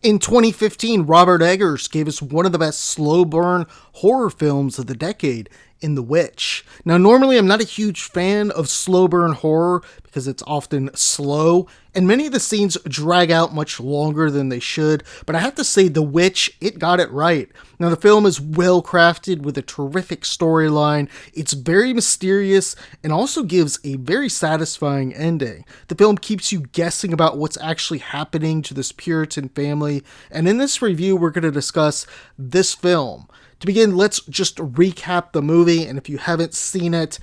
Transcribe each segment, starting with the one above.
In 2015, Robert Eggers gave us one of the best slow burn horror films of the decade in The Witch. Now, normally I'm not a huge fan of slow burn horror because it's often slow, and many of the scenes drag out much longer than they should, but I have to say The Witch, it got it right. Now, the film is well crafted with a terrific storyline, it's very mysterious, and also gives a very satisfying ending. The film keeps you guessing about what's actually happening to this Puritan family, and in this review we're going to discuss this film. To begin, let's just recap the movie, and if you haven't seen it,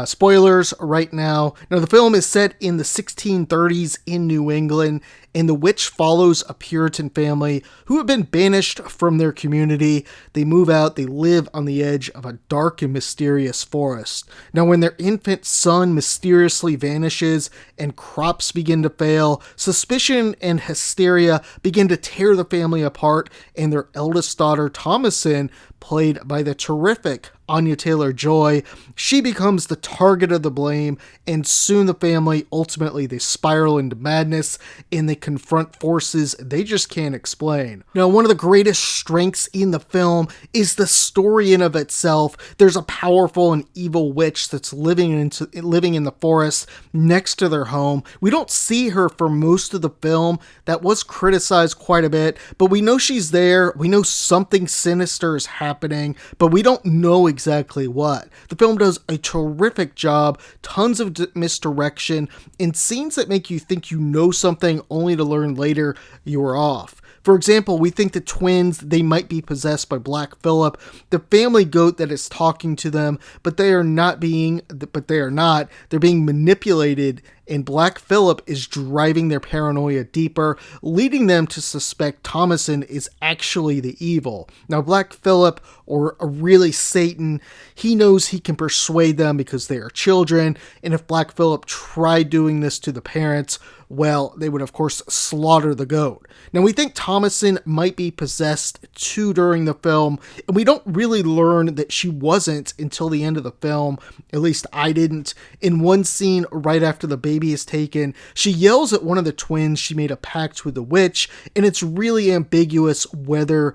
spoilers right now. Now, the film is set in the 1630s in New England, and The Witch follows a Puritan family who have been banished from their community. They move out, they live on the edge of a dark and mysterious forest. Now, when their infant son mysteriously vanishes and crops begin to fail, suspicion and hysteria begin to tear the family apart, and their eldest daughter, Thomasin, played by the terrific Anya Taylor-Joy, she becomes the target of the blame, and soon the family, ultimately, they spiral into madness, and they confront forces they just can't explain. Now, one of the greatest strengths in the film is the story in of itself. There's a powerful and evil witch that's living in the forest next to their home. We don't see her for most of the film. That was criticized quite a bit, but we know she's there. We know something sinister is happening, but we don't know exactly what. The film does a terrific job, tons of misdirection, and scenes that make you think you know something only to learn later you were off. For example, we think the twins, they might be possessed by Black Phillip, the family goat that is talking to them, but they are not. They're being manipulated, and Black Phillip is driving their paranoia deeper, leading them to suspect Thomasin is actually the evil. Now, Black Phillip, or really Satan, he knows he can persuade them because they are children, and if Black Phillip tried doing this to the parents, well, they would of course slaughter the goat. Now, we think Thomasin might be possessed too during the film, and we don't really learn that she wasn't until the end of the film. At least I didn't. In one scene right after the baby is taken, she yells at one of the twins she made a pact with the witch, and it's really ambiguous whether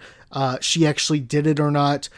she actually did it or not.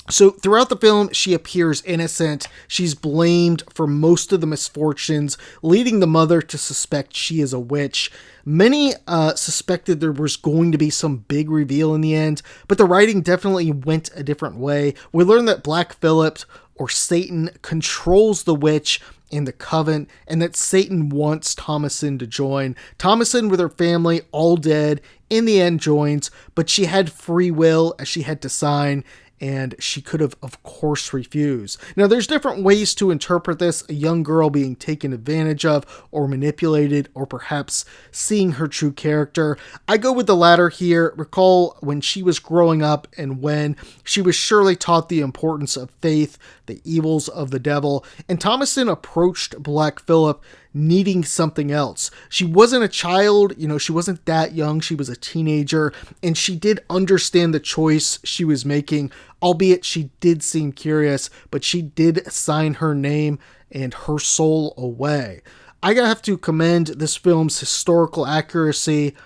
So throughout the film, she appears innocent. She's blamed for most of the misfortunes, leading the mother to suspect she is a witch. Many suspected there was going to be some big reveal in the end, but the writing definitely went a different way. We learned that Black Phillip, or Satan, controls the witch and the coven, and that Satan wants Thomasin to join. Thomasin, with her family all dead, in the end joins, but she had free will as she had to sign, and she could have, of course, refused. Now, there's different ways to interpret this: a young girl being taken advantage of or manipulated, or perhaps seeing her true character. I go with the latter here. Recall when she was growing up and when she was surely taught the importance of faith, the evils of the devil, and Thomasin approached Black Phillip needing something else. She wasn't a child, she wasn't that young, she was a teenager, and she did understand the choice she was making, albeit she did seem curious, but she did sign her name and her soul away. I have to commend this film's historical accuracy.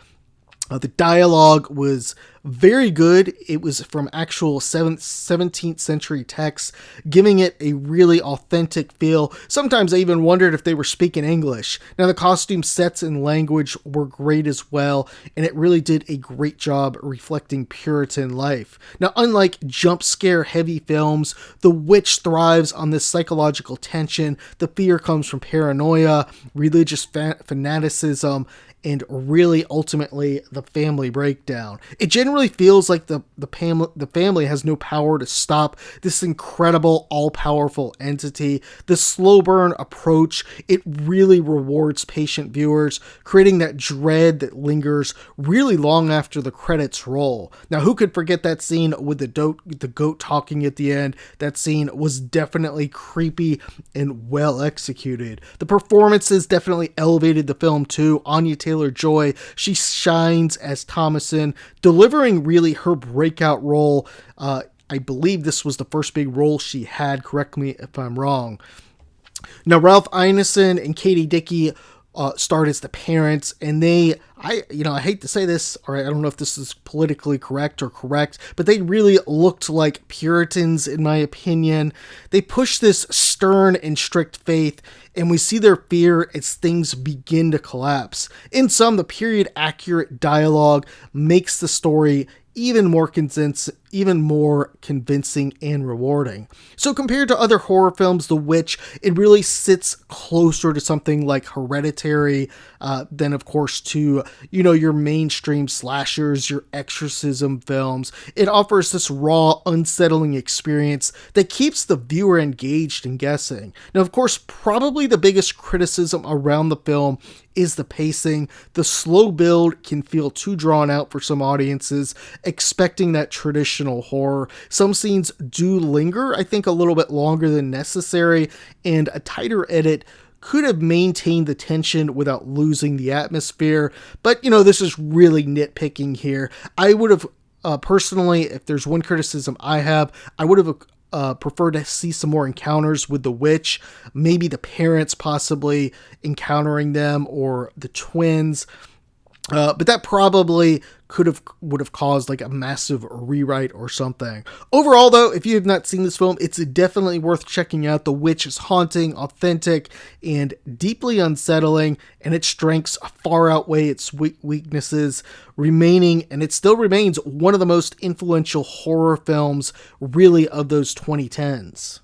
The dialogue was very good. It was from actual 17th century texts, giving it a really authentic feel. Sometimes I even wondered if they were speaking English. Now, the costume sets and language were great as well, and it really did a great job reflecting Puritan life. Now, unlike jump scare heavy films, The Witch thrives on this psychological tension. The fear comes from paranoia, religious fanaticism, and really ultimately the family breakdown. It generally feels like the family has no power to stop this incredible all-powerful entity. The slow burn approach, it really rewards patient viewers, creating that dread that lingers really long after the credits roll. Now, who could forget that scene with the goat talking at the end? That scene was definitely creepy and well executed. The performances definitely elevated the film too. Anya Taylor-Joy, she shines as Thomasin, delivering really her breakout role. I believe this was the first big role she had. Correct me if I'm wrong. Now, Ralph Ineson and Katie Dickey starred as the parents, and I hate to say this, or I don't know if this is politically correct or correct, but they really looked like Puritans, in my opinion. They push this stern and strict faith, and we see their fear as things begin to collapse. In sum, the period accurate dialogue makes the story even more convincing and rewarding. So compared to other horror films, The Witch, it really sits closer to something like Hereditary than, of course, to, your mainstream slashers, your exorcism films. It offers this raw, unsettling experience that keeps the viewer engaged and guessing. Now, of course, probably the biggest criticism around the film is the pacing. The slow build can feel too drawn out for some audiences, expecting that traditional horror. Some scenes do linger, I think, a little bit longer than necessary, and a tighter edit could have maintained the tension without losing the atmosphere. But, this is really nitpicking here. I would have, personally, if there's one criticism I have, I would have prefer to see some more encounters with the witch, maybe the parents possibly encountering them, or the twins. But that probably would have caused like a massive rewrite or something. Overall, though, if you have not seen this film, it's definitely worth checking out. The Witch is haunting, authentic, and deeply unsettling, and its strengths far outweigh its weaknesses, and it still remains one of the most influential horror films, really, of those 2010s.